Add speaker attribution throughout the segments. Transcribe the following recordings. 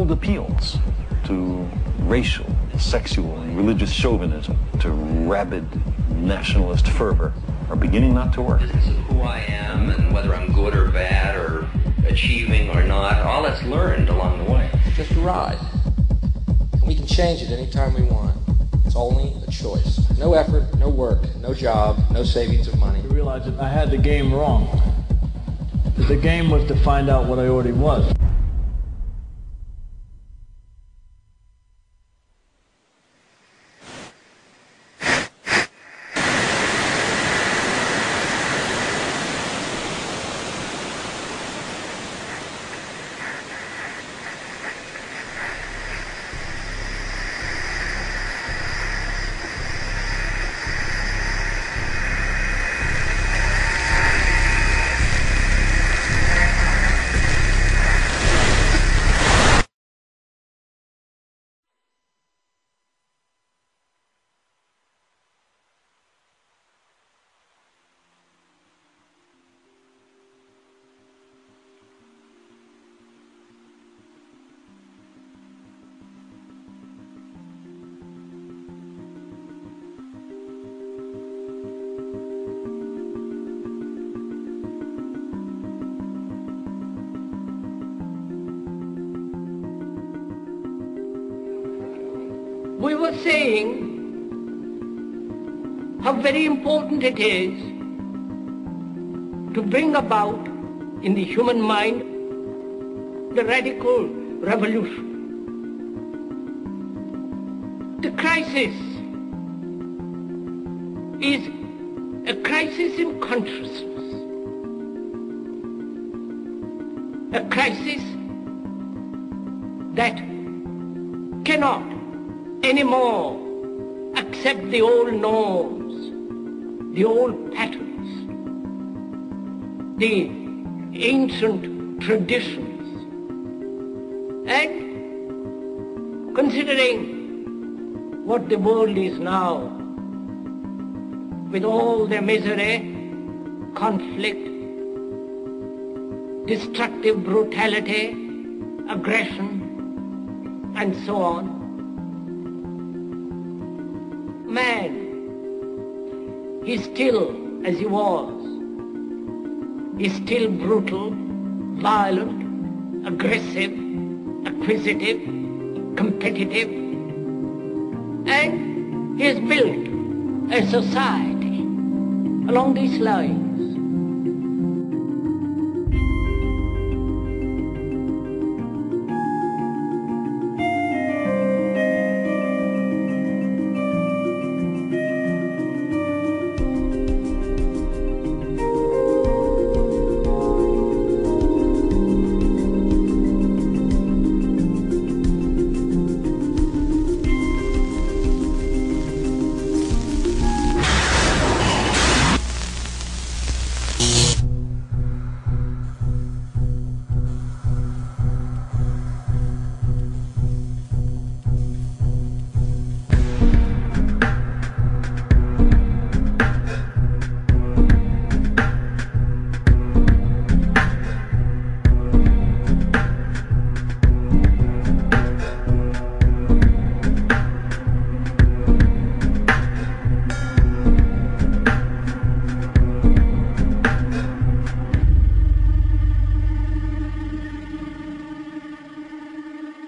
Speaker 1: old appeals to racial, sexual, and religious chauvinism, to rabid nationalist fervor, are beginning not to work.
Speaker 2: Business of who I am and whether I'm good or bad or achieving or not, all that's learned along the way.
Speaker 3: Just a ride. And we can change it anytime we want. It's only a choice. No effort, no work, no job, no savings of money.
Speaker 4: I realized that I had the game wrong. That the game was to find out what I already was.
Speaker 5: We were saying how very important it is to bring about in the human mind the radical revolution. The crisis is a crisis in consciousness, a crisis that cannot anymore accept the old norms, the old patterns, the ancient traditions. And considering what the world is now, with all the misery, conflict, destructive brutality, aggression, and so on, man is still as he was. He's still brutal, violent, aggressive, acquisitive, competitive, and he has built a society along these lines.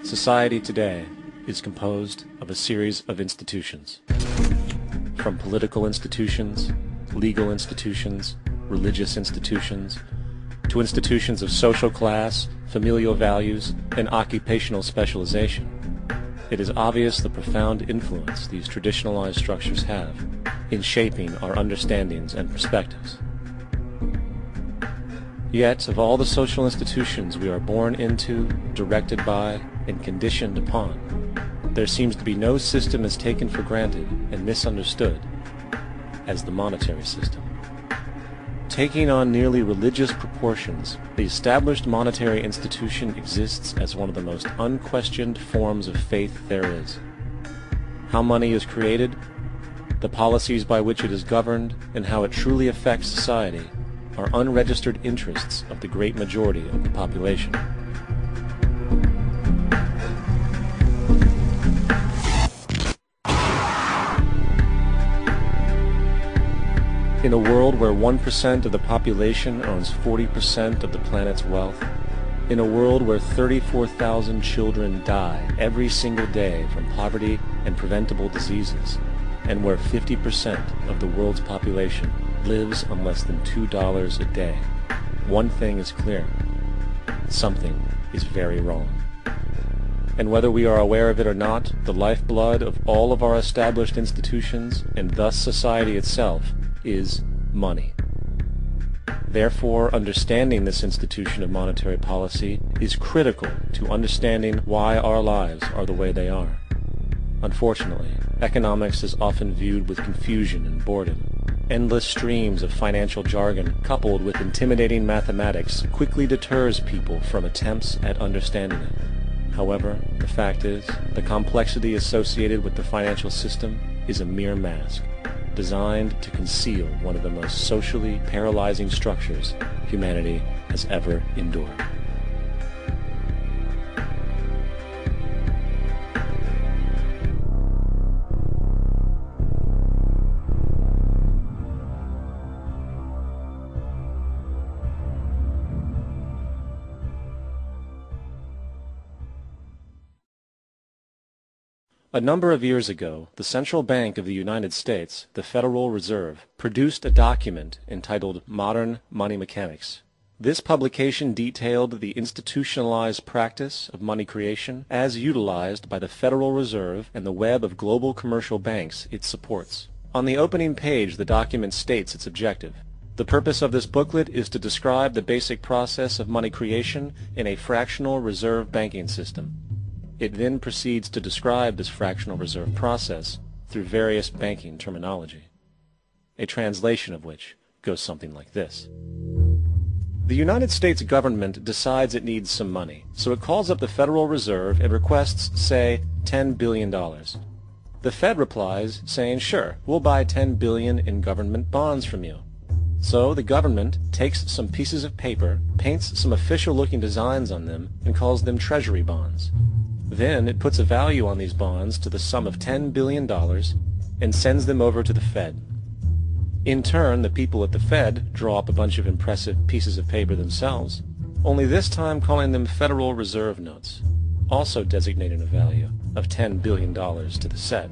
Speaker 6: Society today is composed of a series of institutions. From political institutions, legal institutions, religious institutions, to institutions of social class, familial values, and occupational specialization. It is obvious the profound influence these traditionalized structures have in shaping our understandings and perspectives. Yet, of all the social institutions we are born into, directed by, and conditioned upon, there seems to be no system as taken for granted and misunderstood as the monetary system. Taking on nearly religious proportions, the established monetary institution exists as one of the most unquestioned forms of faith there is. How money is created, the policies by which it is governed, and how it truly affects society are unregistered interests of the great majority of the population. In a world where 1% of the population owns 40% of the planet's wealth, in a world where 34,000 children die every single day from poverty and preventable diseases, and where 50% of the world's population lives on less than $2 a day, one thing is clear: something is very wrong. And whether we are aware of it or not, the lifeblood of all of our established institutions, and thus society itself, is money. Therefore, understanding this institution of monetary policy is critical to understanding why our lives are the way they are. Unfortunately, economics is often viewed with confusion and boredom. Endless streams of financial jargon coupled with intimidating mathematics quickly deters people from attempts at understanding it. However, the fact is, the complexity associated with the financial system is a mere mask, designed to conceal one of the most socially paralyzing structures humanity has ever endured. A number of years ago, the Central Bank of the United States, the Federal Reserve, produced a document entitled Modern Money Mechanics. This publication detailed the institutionalized practice of money creation as utilized by the Federal Reserve and the web of global commercial banks it supports. On the opening page, the document states its objective. The purpose of this booklet is to describe the basic process of money creation in a fractional reserve banking system. It then proceeds to describe this fractional reserve process through various banking terminology, a translation of which goes something like this. The United States government decides it needs some money, so it calls up the Federal Reserve and requests, say, $10 billion. The Fed replies, saying, sure, we'll buy $10 billion in government bonds from you. So the government takes some pieces of paper, paints some official-looking designs on them, and calls them treasury bonds. Then it puts a value on these bonds to the sum of $10 billion and sends them over to the Fed. In turn, the people at the Fed draw up a bunch of impressive pieces of paper themselves, only this time calling them Federal Reserve notes, also designating a value of $10 billion to the set.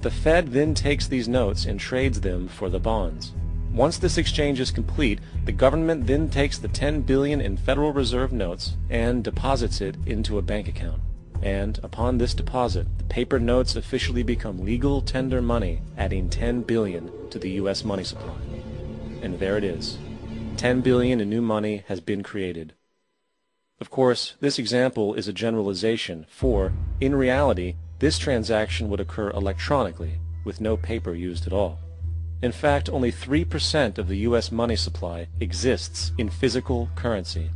Speaker 6: The Fed then takes these notes and trades them for the bonds. Once this exchange is complete, the government then takes the $10 billion in Federal Reserve notes and deposits it into a bank account. And upon this deposit, the paper notes officially become legal tender money, adding $10 billion to the U.S. money supply. And there it is. $10 billion in new money has been created. Of course, this example is a generalization, for, in reality, this transaction would occur electronically, with no paper used at all. In fact, only 3% of the U.S. money supply exists in physical currency.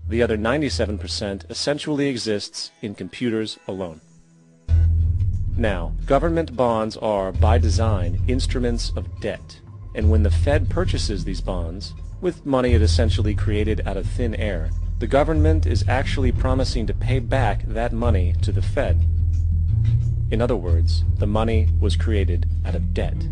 Speaker 6: The other 97% essentially exists in computers alone. Now, government bonds are, by design, instruments of debt, and when the Fed purchases these bonds, with money it essentially created out of thin air, the government is actually promising to pay back that money to the Fed. In other words, the money was created out of debt.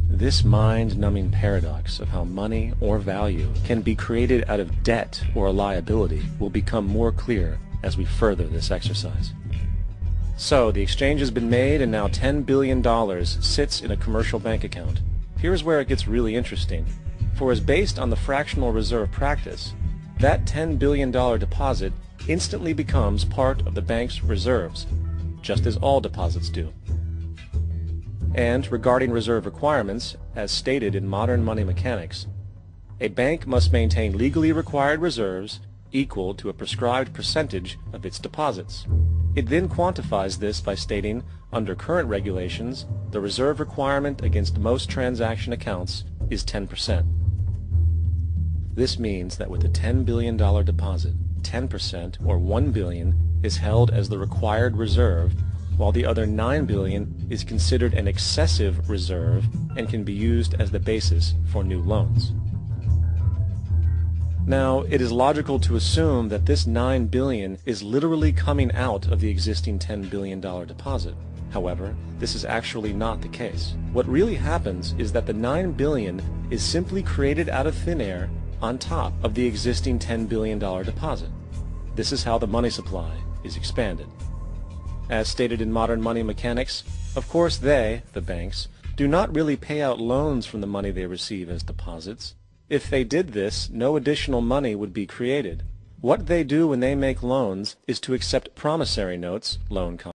Speaker 6: This mind-numbing paradox of how money or value can be created out of debt or a liability will become more clear as we further this exercise. So, the exchange has been made and now $10 billion sits in a commercial bank account. Here's where it gets really interesting. For as based on the fractional reserve practice, that $10 billion deposit instantly becomes part of the bank's reserves, just as all deposits do. And regarding reserve requirements, as stated in modern money mechanics, a bank must maintain legally required reserves equal to a prescribed percentage of its deposits. It then quantifies this by stating, under current regulations, the reserve requirement against most transaction accounts is 10%. This means that with a $10 billion deposit, 10% or $1 billion is held as the required reserve, while the other $9 billion is considered an excessive reserve and can be used as the basis for new loans. Now, it is logical to assume that this $9 billion is literally coming out of the existing $10 billion deposit. However, this is actually not the case. What really happens is that the $9 billion is simply created out of thin air on top of the existing $10 billion deposit. This is how the money supply is expanded. As stated in modern money mechanics, of course they, the banks, do not really pay out loans from the money they receive as deposits. If they did this, no additional money would be created. What they do when they make loans is to accept promissory notes, loan contracts,